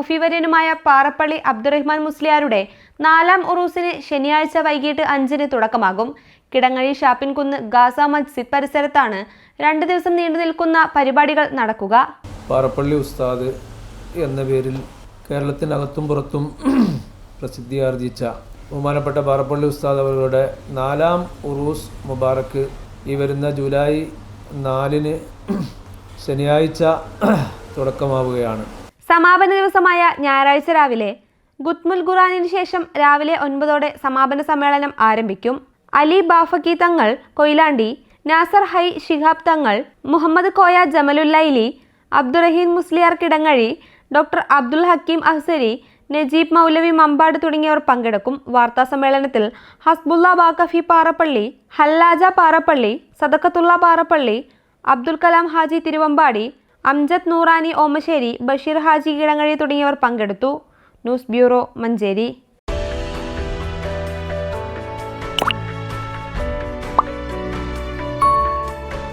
സൂഫിവര്യനുമായ പാറപ്പള്ളി അബ്ദുറഹ്മാൻ മുസ്ലിയാരുടെ 4ാം ഉറൂസിന് ശനിയാഴ്ച വൈകിട്ട് 5-ന് തുടക്കമാകും. കിടങ്ങഴി ഷാപ്പിൻകുന്ന് ഗാസ മസ്ജിദ് പരിസരത്താണ് 2 ദിവസം നീണ്ടു നിൽക്കുന്ന പരിപാടികൾ നടക്കുക. പാറപ്പള്ളി ഉസ്താദ് എന്ന പേരിൽ കേരളത്തിനകത്തും പുറത്തും പ്രസിദ്ധിയാർജിച്ച ബഹുമാനപ്പെട്ട പാറപ്പള്ളി ഉസ്താദ് അവരുടെ 4ാം ഉറൂസ് മുബാറക്ക് ഈ വരുന്ന ജൂലൈ 4-ന് ശനിയാഴ്ച തുടക്കമാവുകയാണ്. സമാപന ദിവസമായ ഞായറാഴ്ച രാവിലെ ഗുത്മുൽ ഖുറാനിന് ശേഷം രാവിലെ 9-ഓടെ സമാപന സമ്മേളനം ആരംഭിക്കും. അലി ബാഫക്കി തങ്ങൾ കൊയിലാണ്ടി, നാസർ ഹൈ ശിഹാബ് തങ്ങൾ, മുഹമ്മദ് കോയ ജമലുല്ലൈലി, അബ്ദുറഹീം മുസ്ലിയാർ കിടങ്ങഴി, ഡോക്ടർ അബ്ദുൽ ഹക്കീം അഹ്സരി, നജീബ് മൗലവി മമ്പാട് തുടങ്ങിയവർ പങ്കെടുക്കും. വാർത്താ സമ്മേളനത്തിൽ ഹസ്ബുള്ള ബാക്കഫി പാറപ്പള്ളി, ഹല്ലാജ പാറപ്പള്ളി, സദക്കത്തുള്ള പാറപ്പള്ളി, അബ്ദുൽ കലാം ഹാജി തിരുവമ്പാടി, അംജദ് നൂറാനി ഓമശ്ശേരി, ബഷീർ ഹാജി കിടങ്ങഴി തുടങ്ങിയവർ പങ്കെടുത്തു. News bureau, Manjeri.